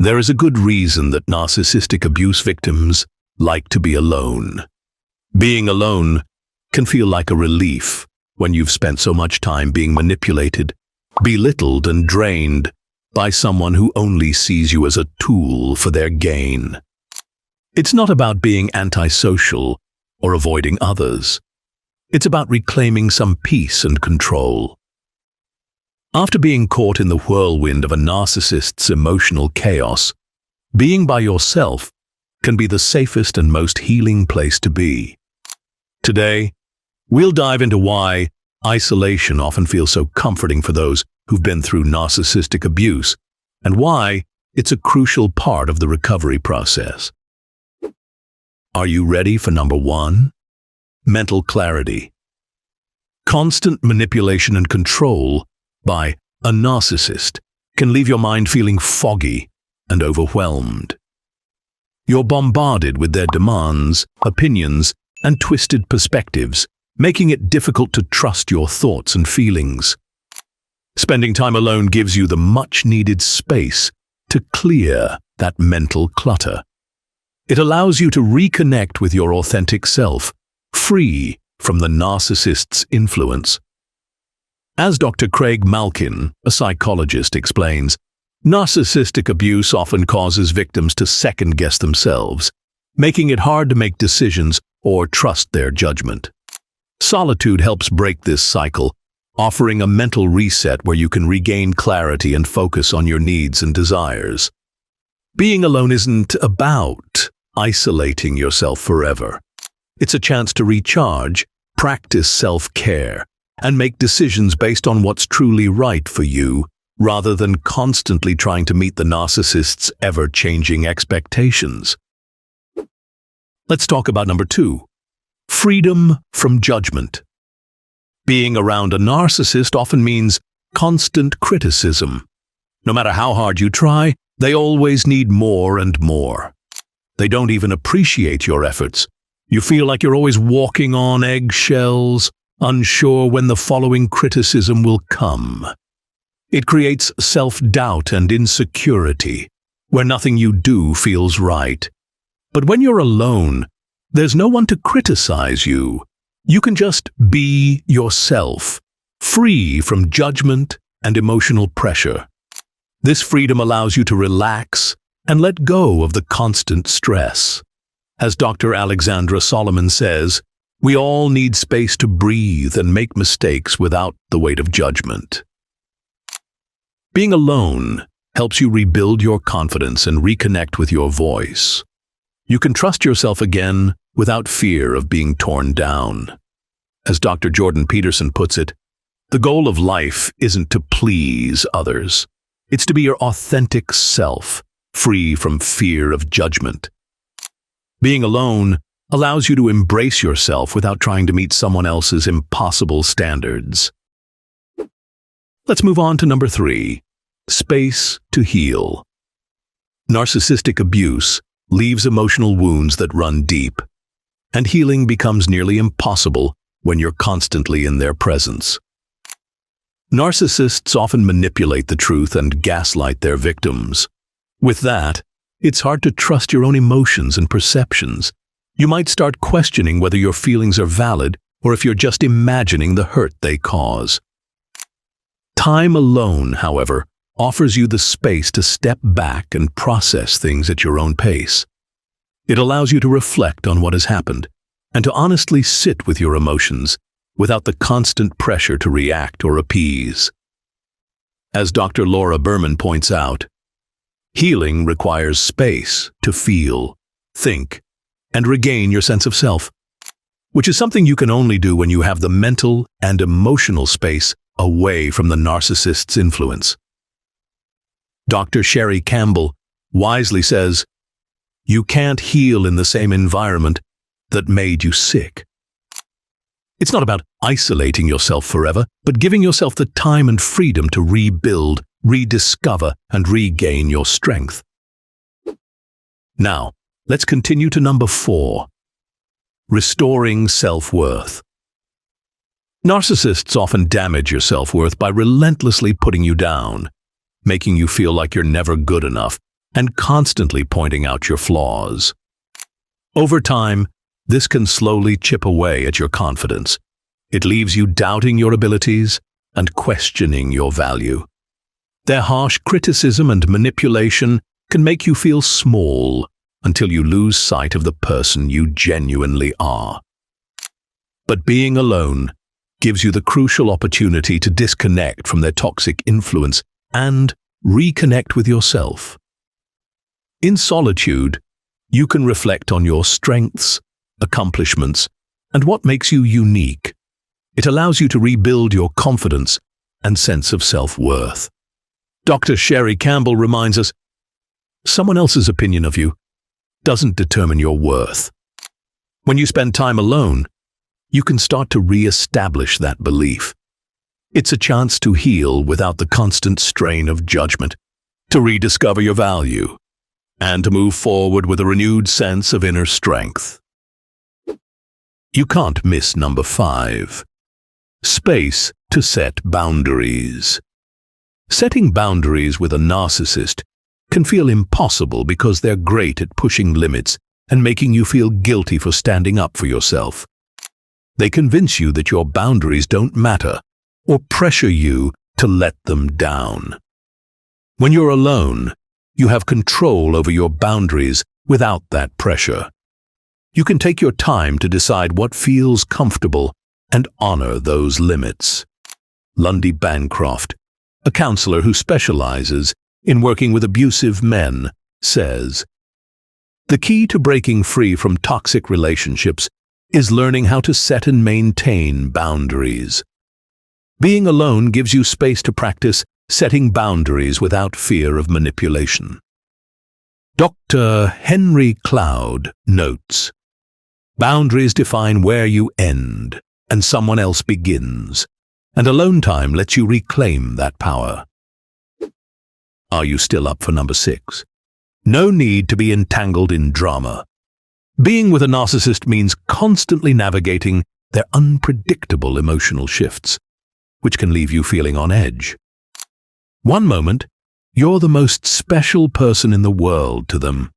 There is a good reason that narcissistic abuse victims like to be alone. Being alone can feel like a relief when you've spent so much time being manipulated, belittled, and drained by someone who only sees you as a tool for their gain. It's not about being antisocial or avoiding others. It's about reclaiming some peace and control. After being caught in the whirlwind of a narcissist's emotional chaos, being by yourself can be the safest and most healing place to be. Today, we'll dive into why isolation often feels so comforting for those who've been through narcissistic abuse, and why it's a crucial part of the recovery process. Are you ready for number 1? Mental clarity. Constant manipulation and control by a narcissist can leave your mind feeling foggy and overwhelmed. You're bombarded with their demands, opinions, and twisted perspectives, making it difficult to trust your thoughts and feelings. Spending time alone gives you the much-needed space to clear that mental clutter. It allows you to reconnect with your authentic self, free from the narcissist's influence. As Dr. Craig Malkin, a psychologist, explains, narcissistic abuse often causes victims to second-guess themselves, making it hard to make decisions or trust their judgment. Solitude helps break this cycle, offering a mental reset where you can regain clarity and focus on your needs and desires. Being alone isn't about isolating yourself forever. It's a chance to recharge, practice self-care, and make decisions based on what's truly right for you, rather than constantly trying to meet the narcissist's ever-changing expectations. Let's talk about number 2. Freedom from judgment. Being around a narcissist often means constant criticism. No matter how hard you try, they always need more and more. They don't even appreciate your efforts. You feel like you're always walking on eggshells, unsure when the following criticism will come. It creates self-doubt and insecurity, where nothing you do feels right. But when you're alone, there's no one to criticize you. You can just be yourself, free from judgment and emotional pressure. This freedom allows you to relax and let go of the constant stress. As Dr. Alexandra Solomon says, we all need space to breathe and make mistakes without the weight of judgment. Being alone helps you rebuild your confidence and reconnect with your voice. You can trust yourself again without fear of being torn down. As Dr. Jordan Peterson puts it, the goal of life isn't to please others. It's to be your authentic self, free from fear of judgment. Being alone allows you to embrace yourself without trying to meet someone else's impossible standards. Let's move on to number 3, space to heal. Narcissistic abuse leaves emotional wounds that run deep, and healing becomes nearly impossible when you're constantly in their presence. Narcissists often manipulate the truth and gaslight their victims. With that, it's hard to trust your own emotions and perceptions. You might start questioning whether your feelings are valid or if you're just imagining the hurt they cause. Time alone, however, offers you the space to step back and process things at your own pace. It allows you to reflect on what has happened and to honestly sit with your emotions without the constant pressure to react or appease. As Dr. Laura Berman points out, healing requires space to feel, think, and regain your sense of self, which is something you can only do when you have the mental and emotional space away from the narcissist's influence. Dr. Sherry Campbell wisely says, "You can't heal in the same environment that made you sick." It's not about isolating yourself forever, but giving yourself the time and freedom to rebuild, rediscover, and regain your strength. Now, let's continue to number 4, restoring self-worth. Narcissists often damage your self-worth by relentlessly putting you down, making you feel like you're never good enough, and constantly pointing out your flaws. Over time, this can slowly chip away at your confidence. It leaves you doubting your abilities and questioning your value. Their harsh criticism and manipulation can make you feel small until you lose sight of the person you genuinely are. But being alone gives you the crucial opportunity to disconnect from their toxic influence and reconnect with yourself. In solitude, you can reflect on your strengths, accomplishments, and what makes you unique. It allows you to rebuild your confidence and sense of self-worth. Dr. Sherry Campbell reminds us, someone else's opinion of you doesn't determine your worth. When you spend time alone, you can start to re-establish that belief. It's a chance to heal without the constant strain of judgment, to rediscover your value, and to move forward with a renewed sense of inner strength. You can't miss number 5. Space to set boundaries. Setting boundaries with a narcissist can feel impossible because they're great at pushing limits and making you feel guilty for standing up for yourself. They convince you that your boundaries don't matter or pressure you to let them down. When you're alone, you have control over your boundaries without that pressure. You can take your time to decide what feels comfortable and honor those limits. Lundy Bancroft, a counselor who specializes in working with abusive men, says, "The key to breaking free from toxic relationships is learning how to set and maintain boundaries. Being alone gives you space to practice setting boundaries without fear of manipulation." Dr. Henry Cloud notes, "Boundaries define where you end and someone else begins, and alone time lets you reclaim that power." Are you still up for number 6? No need to be entangled in drama. Being with a narcissist means constantly navigating their unpredictable emotional shifts, which can leave you feeling on edge. One moment, you're the most special person in the world to them,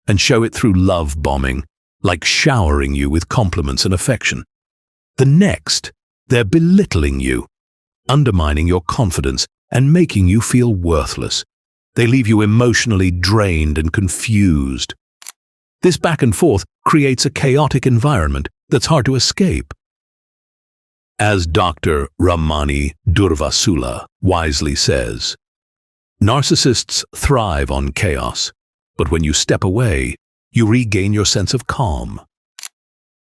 and show it through love bombing, like showering you with compliments and affection. The next, they're belittling you, undermining your confidence and making you feel worthless. They leave you emotionally drained and confused. This back and forth creates a chaotic environment that's hard to escape. As Dr. Ramani Durvasula wisely says, narcissists thrive on chaos, but when you step away, you regain your sense of calm.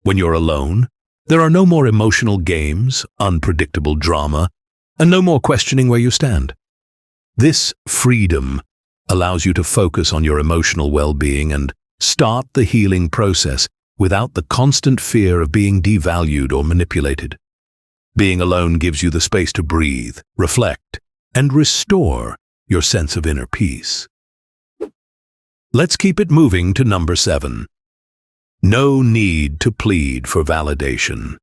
When you're alone, there are no more emotional games, unpredictable drama, and no more questioning where you stand. This freedom allows you to focus on your emotional well-being and start the healing process without the constant fear of being devalued or manipulated. Being alone gives you the space to breathe, reflect, and restore your sense of inner peace. Let's keep it moving to number 7. No need to plead for validation.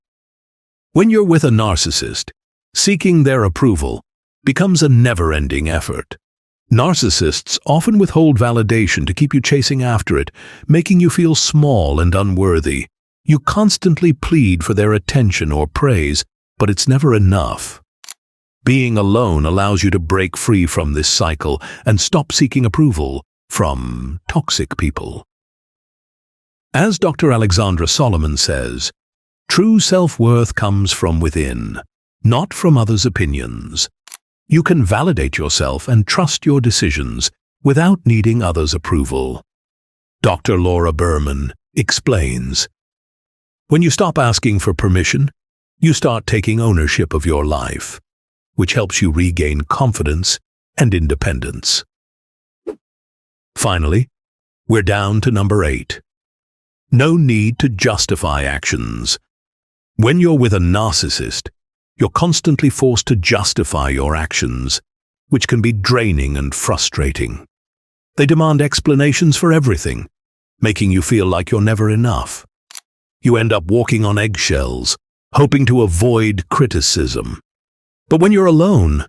When you're with a narcissist, seeking their approval becomes a never-ending effort. Narcissists often withhold validation to keep you chasing after it, making you feel small and unworthy. You constantly plead for their attention or praise, but it's never enough. Being alone allows you to break free from this cycle and stop seeking approval from toxic people. As Dr. Alexandra Solomon says, true self-worth comes from within, not from others' opinions. You can validate yourself and trust your decisions without needing others' approval. Dr. Laura Berman explains, when you stop asking for permission, you start taking ownership of your life, which helps you regain confidence and independence. Finally, we're down to number 8. No need to justify actions. When you're with a narcissist, you're constantly forced to justify your actions, which can be draining and frustrating. They demand explanations for everything, making you feel like you're never enough. You end up walking on eggshells, hoping to avoid criticism. But when you're alone,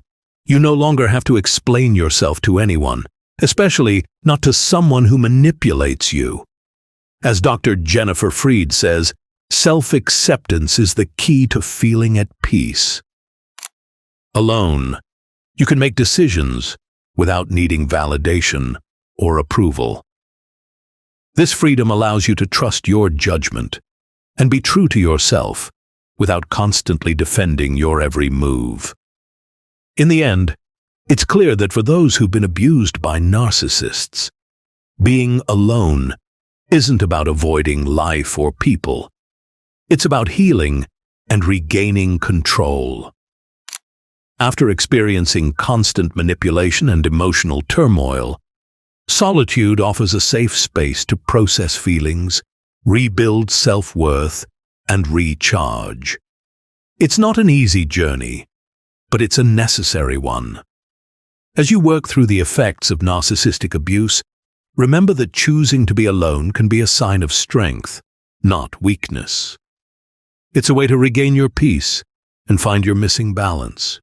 you no longer have to explain yourself to anyone especially not to someone who manipulates you. As Dr. Jennifer Freed says, self-acceptance is the key to feeling at peace. Alone, you can make decisions without needing validation or approval. This freedom allows you to trust your judgment and be true to yourself without constantly defending your every move. In the end, it's clear that for those who've been abused by narcissists, being alone isn't about avoiding life or people. It's about healing and regaining control. After experiencing constant manipulation and emotional turmoil, solitude offers a safe space to process feelings, rebuild self-worth, and recharge. It's not an easy journey, but it's a necessary one. As you work through the effects of narcissistic abuse, remember that choosing to be alone can be a sign of strength, not weakness. It's a way to regain your peace and find your missing balance.